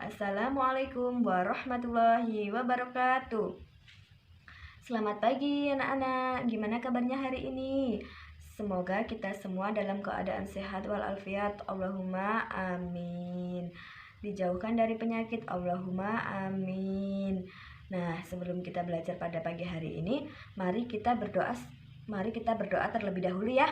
Assalamualaikum warahmatullahi wabarakatuh. Selamat pagi anak-anak, gimana kabarnya hari ini? Semoga kita semua dalam keadaan sehat walafiat, Allahumma amin. Dijauhkan dari penyakit, Allahumma amin. Nah, sebelum kita belajar pada pagi hari ini, mari kita berdoa terlebih dahulu ya.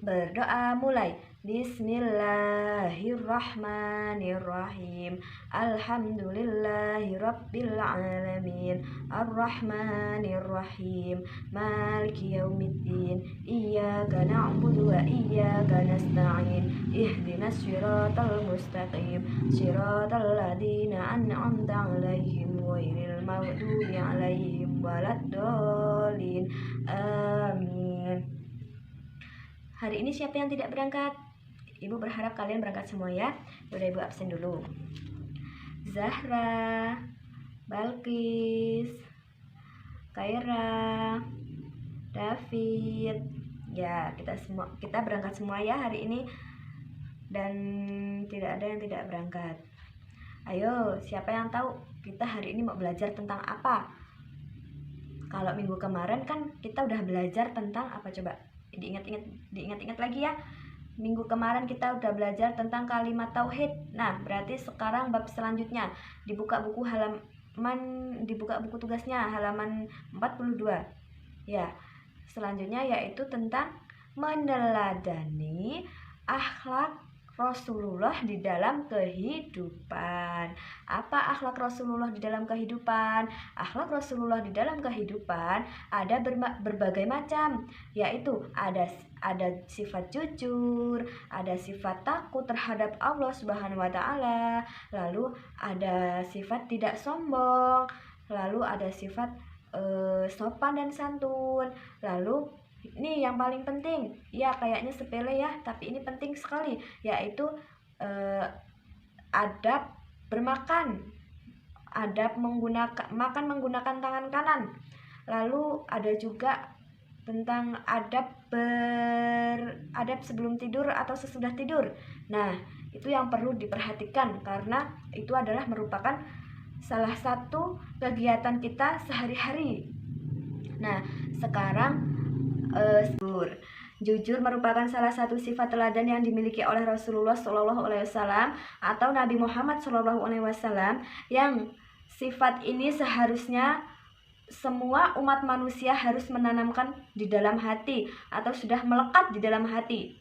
Berdoa mulai. Bismillahirrahmanirrahim. Alhamdulillahirabbil alamin. Arrahmanirrahim. Maliki yaumiddin. Iyyaka na'budu wa iyyaka nasta'in. Ihdinas siratal mustaqim. Siratal ladzina an'amta 'alaihim ghairil maghdubi 'alaihim waladdallin. Amin. Hari ini siapa yang tidak berangkat? Ibu berharap kalian berangkat semua ya. Udah Ibu absen dulu. Zahra, Balkis, Kaira, David. Ya, kita berangkat semua ya hari ini. Dan tidak ada yang tidak berangkat. Ayo, siapa yang tahu kita hari ini mau belajar tentang apa? Kalau minggu kemarin kan kita udah belajar tentang apa coba? Diingat-ingat lagi ya. Minggu kemarin kita udah belajar tentang kalimat tauhid. Nah, berarti sekarang bab selanjutnya dibuka buku tugasnya halaman 42. Ya, selanjutnya yaitu tentang meneladani akhlak Rasulullah di dalam kehidupan. Apa akhlak Rasulullah di dalam kehidupan? Akhlak Rasulullah di dalam kehidupan ada berbagai macam, yaitu ada sifat jujur, ada sifat takut terhadap Allah Subhanahu wa taala, lalu ada sifat tidak sombong, lalu ada sifat sopan dan santun, lalu ini yang paling penting, ya kayaknya sepele ya, tapi ini penting sekali, yaitu adab bermakan, adab makan menggunakan tangan kanan. Lalu ada juga tentang adab sebelum tidur atau sesudah tidur. Nah, itu yang perlu diperhatikan karena itu adalah merupakan salah satu kegiatan kita sehari-hari. Nah, sekarang jujur merupakan salah satu sifat teladan yang dimiliki oleh Rasulullah SAW atau Nabi Muhammad SAW, yang sifat ini seharusnya semua umat manusia harus menanamkan di dalam hati atau sudah melekat di dalam hati.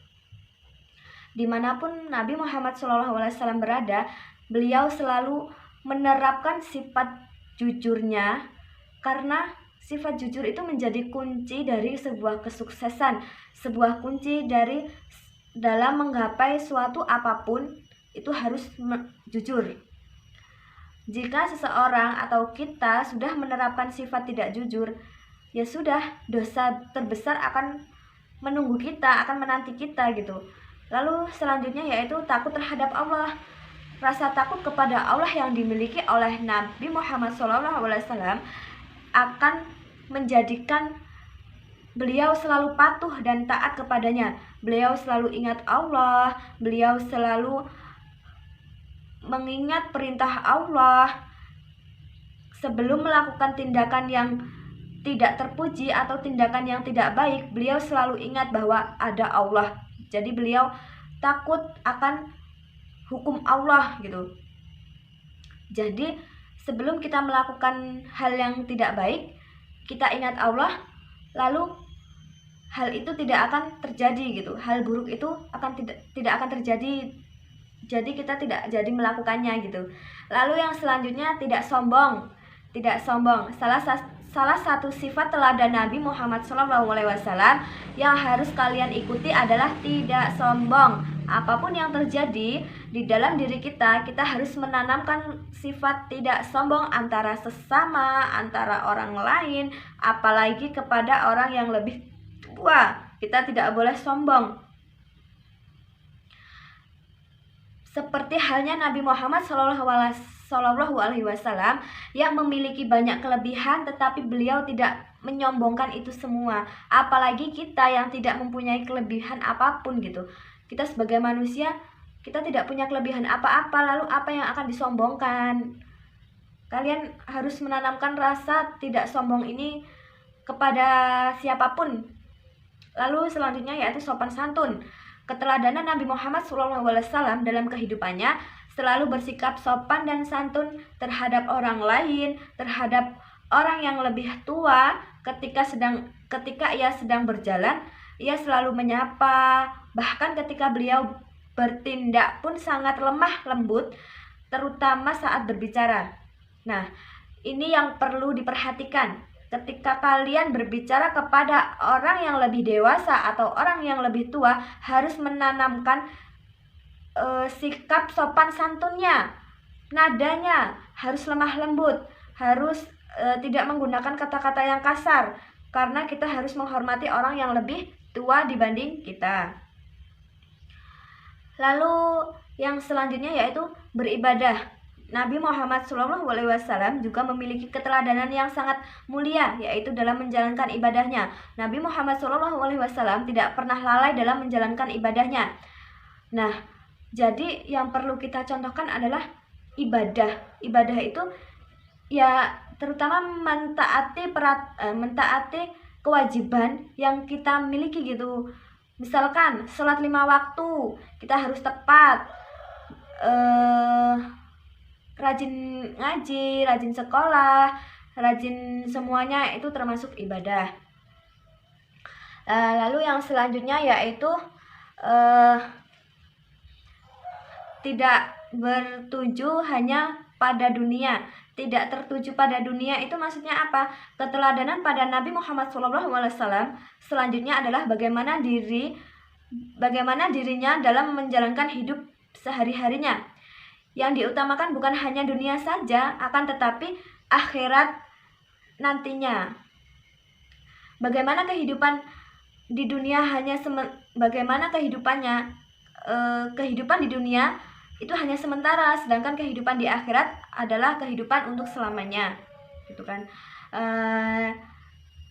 Dimanapun Nabi Muhammad SAW berada, beliau selalu menerapkan sifat jujurnya, karena sifat jujur itu menjadi kunci dari sebuah kesuksesan, sebuah kunci dalam menggapai suatu apapun itu harus jujur. Jika seseorang atau kita sudah menerapkan sifat tidak jujur, ya sudah, dosa terbesar akan menunggu kita, akan menanti kita gitu. Lalu selanjutnya yaitu takut terhadap Allah. Rasa takut kepada Allah yang dimiliki oleh Nabi Muhammad SAW akan menjadikan beliau selalu patuh dan taat kepadanya. Beliau selalu ingat Allah, beliau selalu mengingat perintah Allah. Sebelum melakukan tindakan yang tidak terpuji atau tindakan yang tidak baik, beliau selalu ingat bahwa ada Allah. Jadi beliau takut akan hukum Allah gitu. Jadi sebelum kita melakukan hal yang tidak baik, kita ingat Allah, lalu hal itu tidak akan terjadi gitu. Hal buruk itu tidak akan terjadi. Jadi kita tidak jadi melakukannya gitu. Lalu yang selanjutnya tidak sombong. Tidak sombong. Salah satu sifat teladan Nabi Muhammad SAW yang harus kalian ikuti adalah tidak sombong. Apapun yang terjadi di dalam diri kita harus menanamkan sifat tidak sombong antara sesama, antara orang lain, apalagi kepada orang yang lebih tua. Kita tidak boleh sombong. Seperti halnya Nabi Muhammad SAW yang memiliki banyak kelebihan, tetapi beliau tidak menyombongkan itu semua. Apalagi kita yang tidak mempunyai kelebihan apapun gitu. Kita sebagai manusia, Kita tidak punya kelebihan apa-apa, lalu apa yang akan disombongkan? Kalian harus menanamkan rasa tidak sombong ini kepada siapapun. Lalu selanjutnya yaitu sopan santun. Keteladanan Nabi Muhammad SAW dalam kehidupannya selalu bersikap sopan dan santun terhadap orang lain, terhadap orang yang lebih tua. Ketika ia sedang berjalan, ia selalu menyapa. Bahkan ketika beliau bertindak pun sangat lemah lembut, terutama saat berbicara. Nah, ini yang perlu diperhatikan. Ketika kalian berbicara kepada orang yang lebih dewasa atau orang yang lebih tua, harus menanamkan sikap sopan santunnya. Nadanya harus lemah lembut, harus tidak menggunakan kata-kata yang kasar, karena kita harus menghormati orang yang lebih tua dibanding kita. Lalu yang selanjutnya yaitu beribadah. Nabi Muhammad SAW juga memiliki keteladanan yang sangat mulia, yaitu dalam menjalankan ibadahnya. Nabi Muhammad SAW tidak pernah lalai dalam menjalankan ibadahnya. Nah, jadi yang perlu kita contohkan adalah ibadah. Ibadah itu ya terutama mentaati kewajiban yang kita miliki gitu. Misalkan sholat 5 waktu kita harus tepat, rajin ngaji, rajin sekolah, rajin semuanya itu termasuk ibadah. Lalu yang selanjutnya yaitu tidak bertuju hanya pada dunia. Tidak tertuju pada dunia itu maksudnya apa? Keteladanan pada Nabi Muhammad SAW selanjutnya adalah bagaimana dirinya dalam menjalankan hidup sehari-harinya. Yang diutamakan bukan hanya dunia saja, akan tetapi akhirat nantinya. Bagaimana kehidupan di dunia bagaimana kehidupannya? Kehidupan di dunia itu hanya sementara, sedangkan kehidupan di akhirat adalah kehidupan untuk selamanya, gitu kan?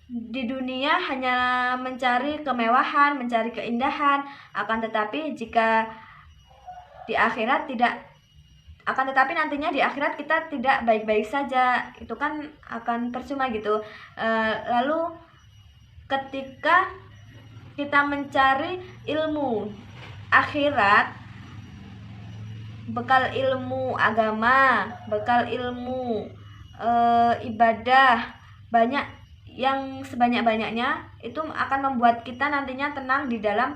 Di dunia hanya mencari kemewahan, mencari keindahan, akan tetapi nantinya di akhirat kita tidak baik-baik saja, itu kan akan percuma gitu. Lalu ketika kita mencari ilmu akhirat, bekal ilmu agama, bekal ilmu ibadah banyak yang sebanyak-banyaknya, itu akan membuat kita nantinya tenang di dalam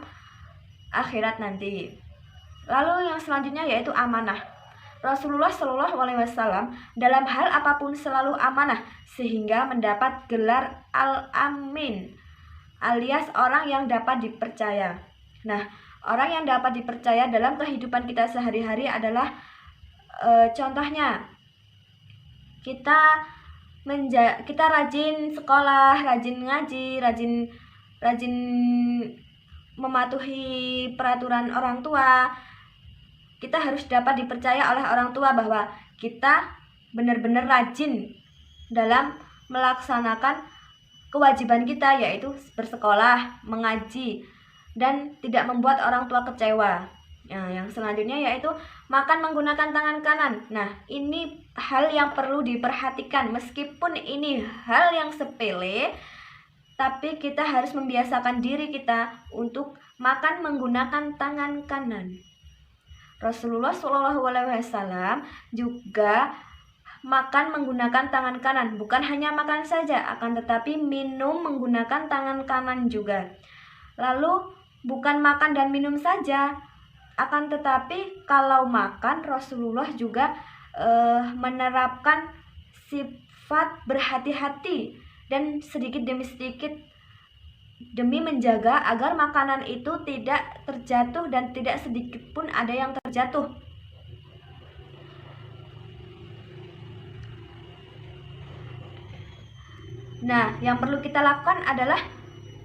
akhirat nanti. Lalu yang selanjutnya yaitu amanah. Rasulullah SAW dalam hal apapun selalu amanah, sehingga mendapat gelar Al-Amin, alias orang yang dapat dipercaya. Nah, orang yang dapat dipercaya dalam kehidupan kita sehari-hari adalah contohnya kita rajin sekolah, rajin ngaji, rajin mematuhi peraturan orang tua. Kita harus dapat dipercaya oleh orang tua bahwa kita benar-benar rajin dalam melaksanakan kewajiban kita, yaitu bersekolah, mengaji, dan tidak membuat orang tua kecewa. Nah, yang selanjutnya yaitu makan menggunakan tangan kanan. Nah, ini hal yang perlu diperhatikan. Meskipun ini hal yang sepele, tapi kita harus membiasakan diri kita untuk makan menggunakan tangan kanan. Rasulullah SAW juga makan menggunakan tangan kanan. Bukan hanya makan saja, akan tetapi minum menggunakan tangan kanan juga. Lalu bukan makan dan minum saja, akan tetapi kalau makan Rasulullah juga menerapkan sifat berhati-hati dan sedikit demi sedikit demi menjaga agar makanan itu tidak terjatuh dan tidak sedikit pun ada yang terjatuh. Nah, yang perlu kita lakukan adalah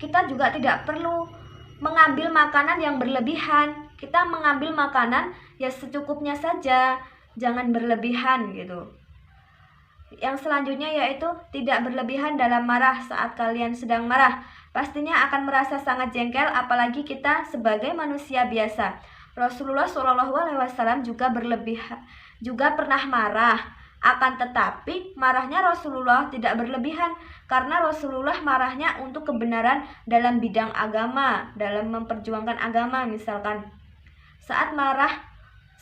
kita juga tidak perlu mengambil makanan yang berlebihan. Kita mengambil makanan ya secukupnya saja, jangan berlebihan gitu. Yang selanjutnya yaitu tidak berlebihan dalam marah. Saat kalian sedang marah, pastinya akan merasa sangat jengkel, apalagi kita sebagai manusia biasa. Rasulullah SAW juga pernah marah. Akan tetapi marahnya Rasulullah tidak berlebihan, karena Rasulullah marahnya untuk kebenaran dalam bidang agama, dalam memperjuangkan agama. Misalkan saat marah,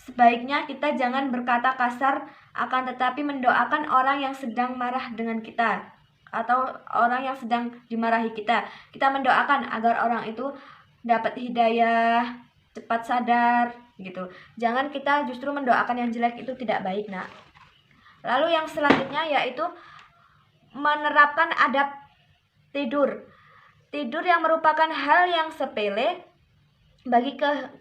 sebaiknya kita jangan berkata kasar, akan tetapi mendoakan orang yang sedang marah dengan kita atau orang yang sedang dimarahi kita. Kita mendoakan agar orang itu dapat hidayah, cepat sadar gitu. Jangan kita justru mendoakan yang jelek, itu tidak baik, Nak. Lalu yang selanjutnya yaitu menerapkan adab tidur. Tidur yang merupakan hal yang sepele bagi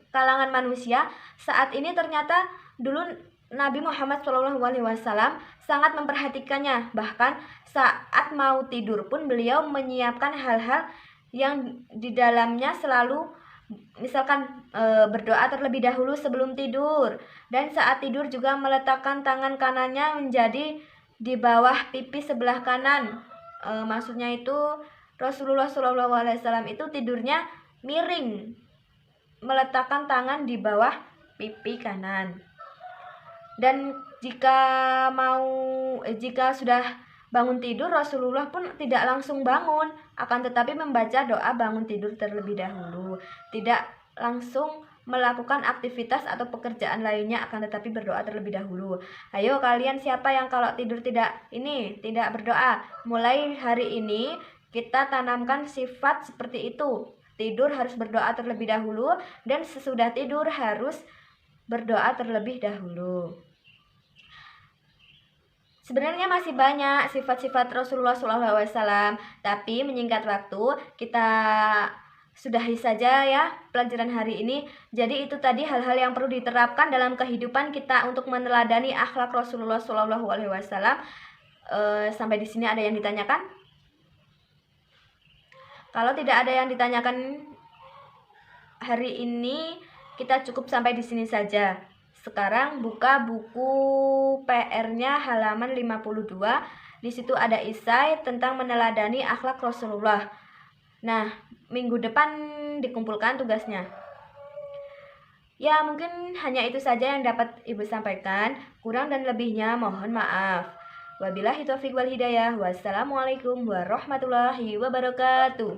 kalangan manusia saat ini, ternyata dulu Nabi Muhammad SAW sangat memperhatikannya. Bahkan saat mau tidur pun beliau menyiapkan hal-hal yang di dalamnya selalu misalkan berdoa terlebih dahulu sebelum tidur, dan saat tidur juga meletakkan tangan kanannya menjadi di bawah pipi sebelah kanan. Maksudnya itu Rasulullah SAW itu tidurnya miring, meletakkan tangan di bawah pipi kanan. Dan jika sudah bangun tidur, Rasulullah pun tidak langsung bangun, akan tetapi membaca doa bangun tidur terlebih dahulu. Tidak langsung melakukan aktivitas atau pekerjaan lainnya, akan tetapi berdoa terlebih dahulu. Ayo kalian, siapa yang kalau tidur tidak berdoa? Mulai hari ini kita tanamkan sifat seperti itu. Tidur harus berdoa terlebih dahulu, dan sesudah tidur harus berdoa terlebih dahulu. Sebenarnya masih banyak sifat-sifat Rasulullah SAW, tapi menyingkat waktu kita sudahi saja ya pelajaran hari ini. Jadi itu tadi hal-hal yang perlu diterapkan dalam kehidupan kita untuk meneladani akhlak Rasulullah SAW. Sampai di sini ada yang ditanyakan? Kalau tidak ada yang ditanyakan hari ini, kita cukup sampai di sini saja. Sekarang buka buku PR-nya halaman 52. Di situ ada isai tentang meneladani akhlak Rasulullah. Nah, minggu depan dikumpulkan tugasnya. Ya, mungkin hanya itu saja yang dapat Ibu sampaikan. Kurang dan lebihnya mohon maaf. Wabillahi taufiq wal hidayah. Wassalamualaikum warahmatullahi wabarakatuh.